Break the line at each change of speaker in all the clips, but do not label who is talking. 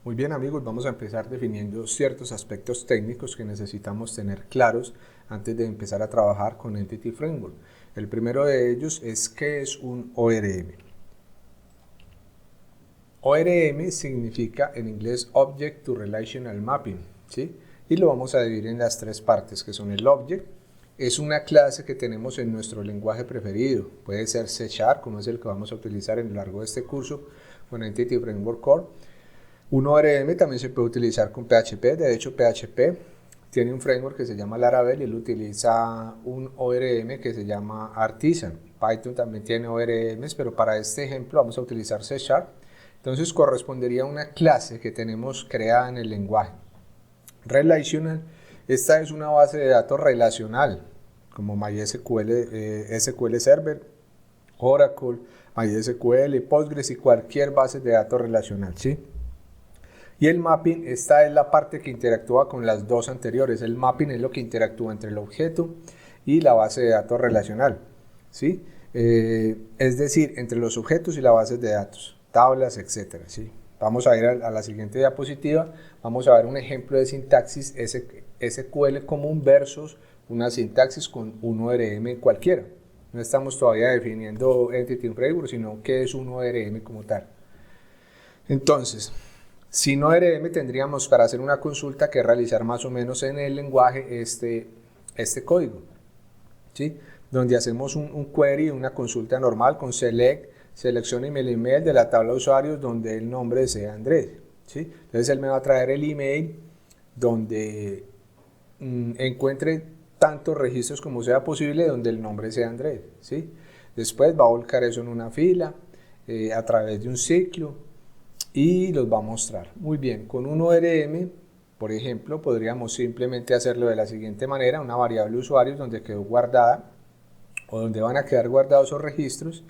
Muy bien amigos, vamos a empezar definiendo ciertos aspectos técnicos que necesitamos tener claros antes de empezar a trabajar con Entity Framework. El primero de ellos es ¿qué es un ORM? ORM significa en inglés Object to Relational Mapping, ¿sí? Y lo vamos a dividir en las tres partes que son el Object. Es una clase que tenemos en nuestro lenguaje preferido, puede ser C#, como es el que vamos a utilizar a lo largo de este curso con Entity Framework Core. Un ORM también se puede utilizar con PHP, de hecho PHP tiene un framework que se llama Laravel y él utiliza un ORM que se llama Artisan. Python también tiene ORMs, pero para este ejemplo vamos a utilizar C#. Entonces correspondería a una clase que tenemos creada en el lenguaje. Relational, esta es una base de datos relacional, como MySQL, SQL Server, Oracle, MySQL, Postgres y cualquier base de datos relacional, ¿sí? Y el mapping, esta es la parte que interactúa con las dos anteriores. El mapping es lo que interactúa entre el objeto y la base de datos relacional, ¿sí? Es decir, entre los objetos y la base de datos, tablas, etcétera, ¿sí? Vamos a ir a la siguiente diapositiva. Vamos a ver un ejemplo de sintaxis SQL común versus una sintaxis con un ORM cualquiera. No estamos todavía definiendo Entity Framework, sino qué es un ORM como tal. Entonces, sin ORM tendríamos para hacer una consulta que realizar más o menos en el lenguaje este código, ¿sí? Donde hacemos un query, una consulta normal con select, selección email de la tabla de usuarios donde el nombre sea Andrés, ¿sí? Entonces él me va a traer el email donde encuentre tantos registros como sea posible donde el nombre sea Andrés, ¿sí? Después va a volcar eso en una fila a través de un ciclo y los va a mostrar. Muy bien, con un ORM, por ejemplo, podríamos simplemente hacerlo de la siguiente manera, una variable usuarios donde quedó guardada o donde van a quedar guardados esos registros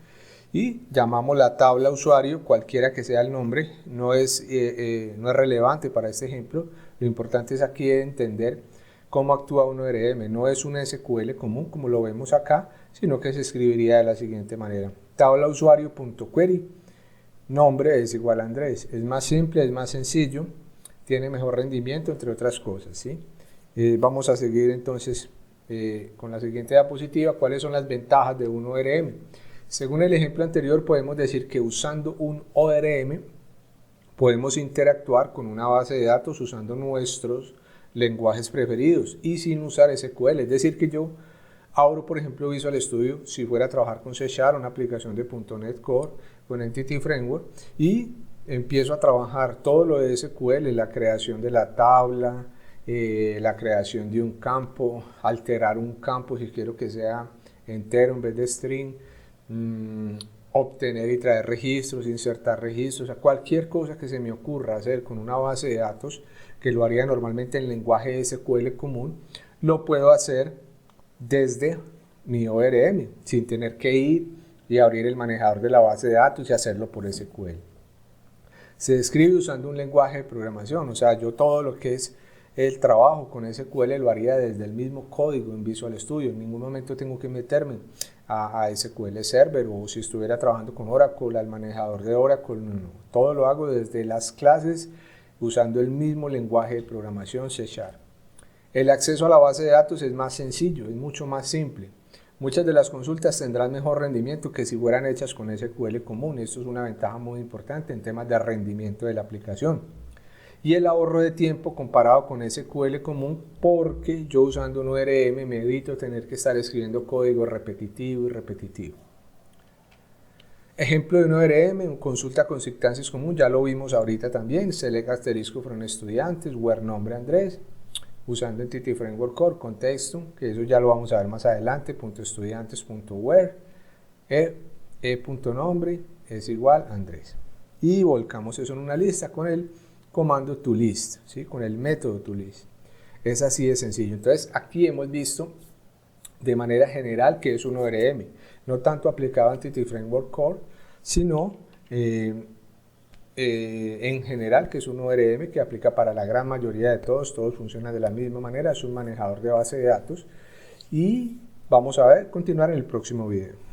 y llamamos la tabla usuario, cualquiera que sea el nombre, no es relevante para este ejemplo, lo importante es aquí entender cómo actúa un ORM, no es un SQL común como lo vemos acá, sino que se escribiría de la siguiente manera, tabla usuario.query, nombre es igual a Andrés, es más simple, es más sencillo, tiene mejor rendimiento, entre otras cosas, ¿sí? Vamos a seguir entonces con la siguiente diapositiva, cuáles son las ventajas de un ORM. Según el ejemplo anterior, podemos decir que usando un ORM podemos interactuar con una base de datos usando nuestros lenguajes preferidos y sin usar SQL, es decir que yo abro, por ejemplo, Visual Studio, si fuera a trabajar con C#, una aplicación de .NET Core, con Entity Framework, y empiezo a trabajar todo lo de SQL, la creación de la tabla, la creación de un campo, alterar un campo si quiero que sea entero en vez de string, obtener y traer registros, insertar registros, o sea, cualquier cosa que se me ocurra hacer con una base de datos, que lo haría normalmente en lenguaje SQL común, lo puedo hacer desde mi ORM, sin tener que ir y abrir el manejador de la base de datos y hacerlo por SQL. Se describe usando un lenguaje de programación, o sea, yo todo lo que es el trabajo con SQL lo haría desde el mismo código en Visual Studio, en ningún momento tengo que meterme a SQL Server o si estuviera trabajando con Oracle, al manejador de Oracle, no, todo lo hago desde las clases usando el mismo lenguaje de programación C#. El acceso a la base de datos es más sencillo, es mucho más simple. Muchas de las consultas tendrán mejor rendimiento que si fueran hechas con SQL común. Esto es una ventaja muy importante en temas de rendimiento de la aplicación. Y el ahorro de tiempo comparado con SQL común, porque yo usando un ORM me evito tener que estar escribiendo código repetitivo y repetitivo. Ejemplo de un ORM, consulta con sintaxis común, ya lo vimos ahorita también, select asterisco from estudiantes, where nombre Andrés, usando Entity Framework Core, contexto, que eso ya lo vamos a ver más adelante, .estudiantes.where, nombre es igual a Andrés. Y volcamos eso en una lista con el comando toList, ¿sí? Con el método toList. Es así de sencillo. Entonces, aquí hemos visto de manera general que es un ORM, no tanto aplicado a Entity Framework Core, sino en general que es un ORM que aplica para la gran mayoría de todos funcionan de la misma manera, es un manejador de base de datos y vamos a continuar en el próximo video.